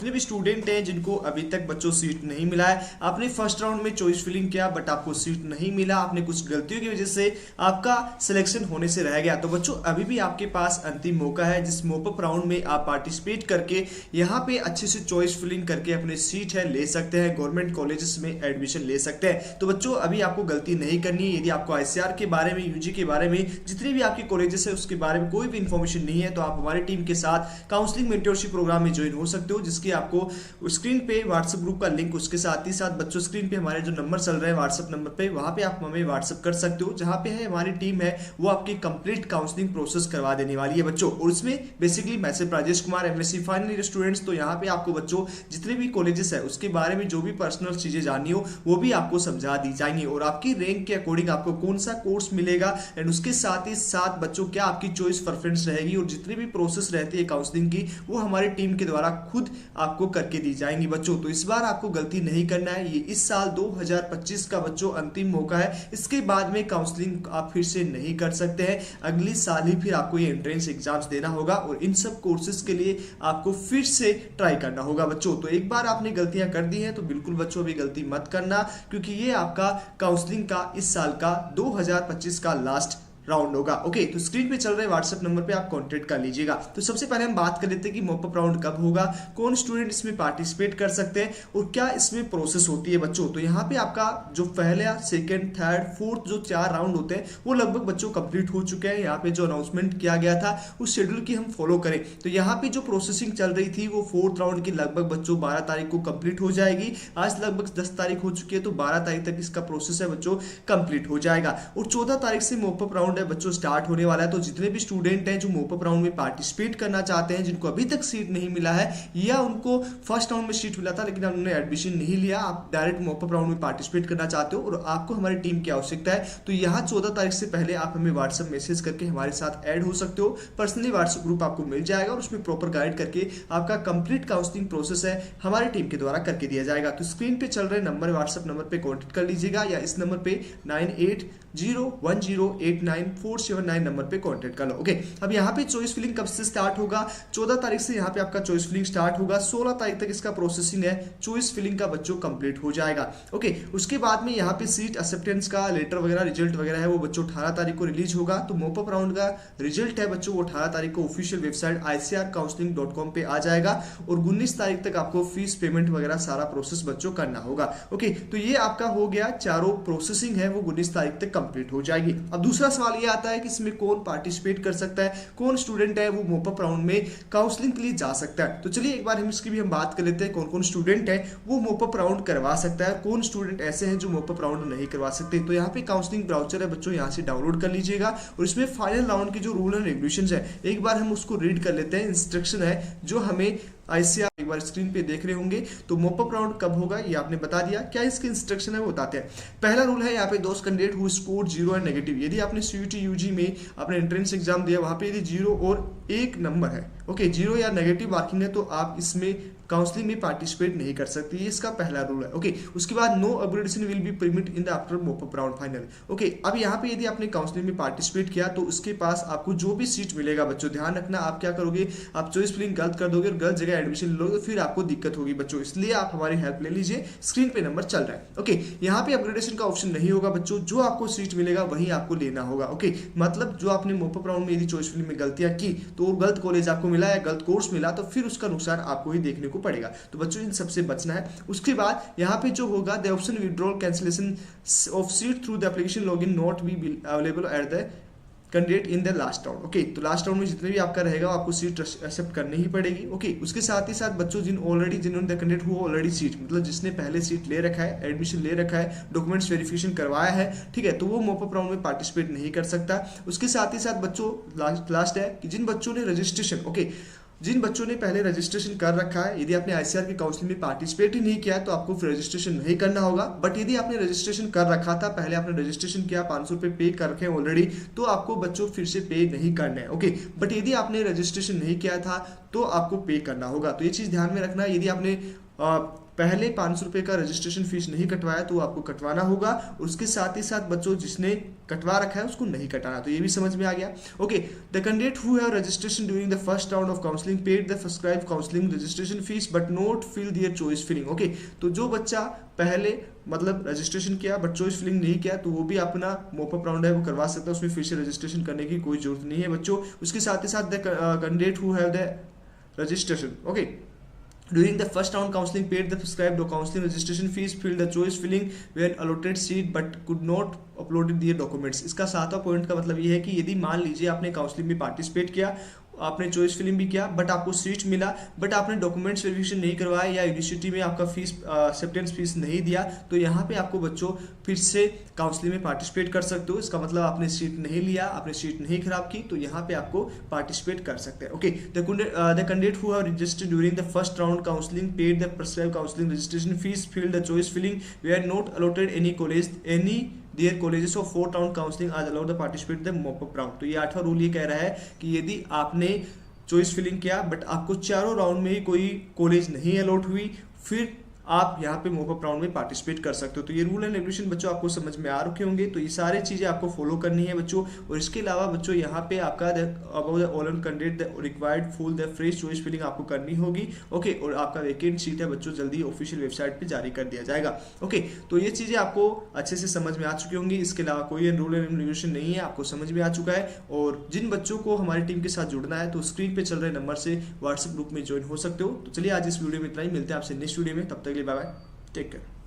जितने भी स्टूडेंट हैं जिनको अभी तक बच्चों सीट नहीं मिला है, आपने फर्स्ट राउंड में चॉइस फिलिंग किया बट आपको सीट नहीं मिला, आपने कुछ गलतियों की वजह से आपका सिलेक्शन होने से रह गया, तो बच्चों अभी भी आपके पास अंतिम मौका है जिस मोपअप राउंड में आप पार्टिसिपेट करके यहाँ पे अच्छे से चॉइस फिलिंग करके अपने सीट है ले सकते हैं, गवर्नमेंट कॉलेजेस में एडमिशन ले सकते हैं। तो बच्चों अभी आपको गलती नहीं करनी है। यदि आपको आईसीआर के बारे में, यूजी के बारे में, जितने भी आपके कॉलेजेस है उसके बारे में कोई भी इंफॉर्मेशन नहीं है, तो आप हमारी टीम के साथ काउंसलिंग मेंटरशिप प्रोग्राम में ज्वाइन हो सकते हो, जिसकी आपको स्क्रीन पे व्हाट्सएप ग्रुप का लिंक, उसके साथ ही साथ बच्चों स्क्रीन पे हमारे जो नंबर चल रहे हैं व्हाट्सएप नंबर पे, वहां पे आप हमें व्हाट्सएप कर सकते हो, जहां पे है हमारी टीम है वो आपकी कंप्लीट काउंसलिंग प्रोसेस करवा देने वाली है बच्चों। और इसमें basically message Rajesh Kumar MSc final year students, तो यहाँ पे आपको बच्चों जितने भी कॉलेजेस है उसके बारे में जो भी पर्सनल चीजें जाननी हो वो भी आपको समझा दी जाएंगी, और आपकी रैंक के अकॉर्डिंग आपको कौन सा कोर्स मिलेगा, एंड उसके साथ ही साथ बच्चों क्या आपकी चॉइस प्रेफरेंस रहेगी, और जितनी भी प्रोसेस रहती है काउंसलिंग की वो हमारी टीम के द्वारा खुद आपको करके दी जाएंगी बच्चों। तो इस बार आपको गलती नहीं करना है, ये इस साल 2025 का बच्चों अंतिम मौका है, इसके बाद में काउंसलिंग आप फिर से नहीं कर सकते हैं, अगली साल ही फिर आपको ये एंट्रेंस एग्जाम्स देना होगा और इन सब कोर्सेज के लिए आपको फिर से ट्राई करना होगा बच्चों। तो एक बार आपने गलतियां कर दी हैं तो बिल्कुल बच्चों अभी गलती मत करना, क्योंकि ये आपका काउंसलिंग का इस साल का 2025 का लास्ट राउंड होगा। ओके, तो स्क्रीन पे चल रहे व्हाट्सएप नंबर पे आप कांटेक्ट कर लीजिएगा। तो सबसे पहले हम बात कर लेते हैं कि मॉपअप राउंड कब होगा, कौन स्टूडेंट इसमें पार्टिसिपेट कर सकते हैं और क्या इसमें प्रोसेस होती है बच्चों। तो यहाँ पे आपका जो पहला, सेकंड, थर्ड, फोर्थ जो 4 राउंड होते हैं वो लगभग बच्चों कंप्लीट हो चुके हैं। यहाँ पे जो अनाउंसमेंट किया गया था उस शेड्यूल की हम फॉलो करें तो यहाँ पे जो प्रोसेसिंग चल रही थी वो 4th राउंड की लगभग बच्चों 12 तारीख को कंप्लीट हो जाएगी। आज लगभग 10 तारीख हो चुकी है, तो 12 तारीख तक इसका प्रोसेस है बच्चों कंप्लीट हो जाएगा, और 14 तारीख से मॉपअप राउंड है बच्चों स्टार्ट होने वाला है। तो जितने भी स्टूडेंट हैं जो मॉपअप राउंड में पार्टिसिपेट करना चाहते हैं, जिनको अभी तक सीट नहीं मिला है या उनको फर्स्ट राउंड में सीट मिला था लेकिन उन्होंने एडमिशन नहीं लिया, आप डायरेक्ट मॉपअप राउंड में पार्टिसिपेट करना चाहते हो और आपको हमारी टीम की आवश्यकता है, तो यहाँ 14 तारीख से पहले आप हमें व्हाट्सएप मैसेज करके हमारे साथ ऐड हो सकते हो। पर्सनली व्हाट्सएप ग्रुप आपको मिल जाएगा और उसमें प्रॉपर गाइड करके आपका कंप्लीट काउंसलिंग प्रोसेस है हमारी टीम के द्वारा करके दिया जाएगा। तो स्क्रीन पे चल रहे नंबर, व्हाट्सएप नंबर पे कॉन्टेक्ट कर लीजिएगा या इस नंबर पे 9801089479 नंबर पे कांटेक्ट कर लो। ओके, अब यहाँ पे चॉइस फिलिंग कब से स्टार्ट होगा, 14 तारीख से यहाँ पे आपका चॉइस फिलिंग स्टार्ट होगा, 16 तारीख तक इसका प्रोसेसिंग है, चॉइस फिलिंग का बच्चों कंप्लीट हो जाएगा। ओके, उसके बाद में यहाँ पे सीट एक्सेप्टेंस का लेटर वगैरह, रिजल्ट वगैरह है वो बच्चों 18 तारीख को रिलीज होगा। तो मॉपअप राउंड का रिजल्ट है बच्चों वो 18 तारीख को ऑफिशियल वेबसाइट icrcounseling.com पे आ जाएगा, और 19 तारीख तक आपको फीस पेमेंट वगैरह सारा प्रोसेस बच्चों करना होगा। ओके, तो ये आपका हो गया, चारों प्रोसेसिंग है वो 19 तारीख तक कंप्लीट हो जाएगी। अब दूसरा सवाल ये आता है कि इसमें कौन पार्टिसिपेट कर सकता है, कौन स्टूडेंट है वो मॉपअप राउंड में काउंसलिंग के लिए जा सकता है। तो चलिए एक बार हम इसकी भी हम बात कर लेते हैं, कौन कौन स्टूडेंट है वो मॉपअप राउंड करवा सकता है, कौन स्टूडेंट ऐसे हैं जो मॉपअप राउंड नहीं करवा सकते। तो यहाँ पे काउंसलिंग ब्राउचर है बच्चों, यहाँ से डाउनलोड कर लीजिएगा और इसमें फाइनल राउंड के जो रूल एंड रेगुलेशंस है एक बार हम उसको रीड कर लेते हैं। इंस्ट्रक्शन है जो हमें आईसीआर एक बार स्क्रीन पे देख रहे होंगे। तो मॉपअप राउंड कब होगा ये आपने बता दिया, क्या इसके इंस्ट्रक्शन है वो बताते हैं। पहला रूल है यहाँ पे, दोस्त candidate who score 0 and negative, यदि आपने सीयूटी यूजी में अपने एंट्रेंस एग्जाम दिया वहां पे यदि 0 और 1 नंबर है, ओके 0 या नेगेटिव मार्किंग है, तो आप इसमें काउंसलिंग में पार्टिसिपेट नहीं कर सकते, ये इसका पहला रूल है। ओके, उसके बाद no upgradation will be permit in the after mop up round final. Okay, अब यहाँ पे यदि आपने काउंसलिंग में पार्टिसिपेट किया तो उसके पास आपको जो भी सीट मिलेगा बच्चों, ध्यान रखना आप क्या करोगे, आप चॉइस फिलिंग गलत कर दोगे और गलत जगह एडमिशन लोगे, फिर आपको दिक्कत होगी बच्चों, इसलिए आप हमारी हेल्प ले लीजिए, स्क्रीन पे नंबर चल रहा है। ओके, यहाँ पे अपग्रेडेशन का ऑप्शन नहीं होगा बच्चों, जो आपको सीट मिलेगा वही आपको लेना होगा। ओके, मतलब जो आपने मॉपअप राउंड में यदि चॉइस फिलिंग में गलतियां की तो गलत कॉलेज आपको मिला या गलत कोर्स मिला तो फिर उसका नुकसान आपको ही देखने को पड़ेगा, तो बच्चों इन सबसे बचना है। उसके बाद यहाँ पे जो होगा, the option withdrawal cancellation of seat through the application login not be available at the candidate in the last round. Okay, तो लास्ट राउंड में जितने भी आपका रहेगा आपको सीट एक्सेप्ट करनी ही पड़ेगी। ओके, उसके साथ ही साथ बच्चों जिन्होंने द कैंडिडेट हुआ ऑलरेडी सीट, मतलब जिसने पहले सीट ले रखा है, एडमिशन ले रखा है, डॉक्यूमेंट्स वेरिफिकेशन करवाया है, ठीक है, तो वो मॉपअप राउंड में पार्टिसिपेट नहीं कर सकता। उसके साथ ही साथ बच्चों लास्ट है कि जिन बच्चों ने रजिस्ट्रेशन, ओके जिन बच्चों ने पहले रजिस्ट्रेशन कर रखा है, यदि आपने आईसीआर की काउंसलिंग में पार्टिसिपेट ही नहीं किया है तो आपको फिर रजिस्ट्रेशन नहीं करना होगा। बट यदि आपने रजिस्ट्रेशन कर रखा था, पहले आपने रजिस्ट्रेशन किया, 500 रुपये पे कर रखे हैं ऑलरेडी, तो आपको बच्चों फिर से पे नहीं करना है। ओके, बट यदि आपने रजिस्ट्रेशन नहीं किया था तो आपको पे करना होगा, तो ये चीज़ ध्यान में रखना। यदि आपने पहले 500 रुपये का रजिस्ट्रेशन फीस नहीं कटवाया तो आपको कटवाना होगा। उसके साथ ही साथ बच्चों जिसने कटवा रखा है उसको नहीं कटाना। तो ये भी समझ में आ गया। Okay, the candidate who have registration during the first round of counselling paid the prescribed counselling registration fees but not fill their choice filling. Okay, तो जो बच्चा पहले मतलब रजिस्ट्रेशन किया बट चॉइस फिलिंग नहीं किया तो वो भी अपना मोपअप राउंड है वो करवा सकता है, उसमें फिर से रजिस्ट्रेशन करने की कोई जरूरत नहीं है बच्चों। उसके साथ ही साथ the candidate who have the registration, okay, during the first round counseling paid the prescribed counseling registration fees, filled the choice filling where allotted seat but could not uploaded their documents। इसका 7वां point का मतलब ये है कि यदि मान लीजिए आपने काउंसलिंग में पार्टिसिपेट किया, आपने चॉइस फिलिंग भी किया बट आपको सीट मिला बट आपने डॉक्यूमेंट्स वेरिफिकेशन नहीं करवाया या यूनिवर्सिटी में आपका फीस एक्सेप्टेंस फीस नहीं दिया, तो यहाँ पे आपको बच्चों फिर से काउंसलिंग में पार्टिसिपेट कर सकते हो। इसका मतलब आपने सीट नहीं लिया, आपने सीट नहीं खराब की, तो यहाँ पे आपको पार्टिसिपेट कर सकते हैं। Okay, the candidate who have registered during the first round counselling paid the prescribed counselling registration fees, filled the choice filling way are not allotted any college any their colleges of 4 round counselling are allowed the participate the mop up round. तो ये 8वां rule ये कह रहा है कि यदि आपने choice filling किया बट आपको चारों राउंड में ही कोई कॉलेज नहीं अलॉट हुई, फिर आप यहाँ पे मॉपअप राउंड में पार्टिसिपेट कर सकते हो। तो ये रूल एंड रेगुलेशन बच्चों आपको समझ में आ रखे होंगे। तो ये सारी चीज़ें आपको फॉलो करनी है बच्चों। और इसके अलावा बच्चों यहाँ पे आपका about the all and candidate the required full the fresh choice filling आपको करनी होगी। ओके, और आपका वैकेंट सीट है बच्चों जल्दी ऑफिशियल वेबसाइट पे जारी कर दिया जाएगा। ओके, तो ये चीज़ें आपको अच्छे से समझ में आ चुकी होंगी। इसके अलावा कोई रूल एंड रेगुलेशन नहीं है, आपको समझ में आ चुका है। और जिन बच्चों को हमारी टीम के साथ जुड़ना है तो स्क्रीन पे चल रहे नंबर से व्हाट्सएप ग्रुप में ज्वाइन हो सकते हो। तो चलिए आज इस वीडियो में इतना ही, मिलते हैं आपसे नेक्स्ट वीडियो में, तब तक के लिए बाय बाय, टेक केयर।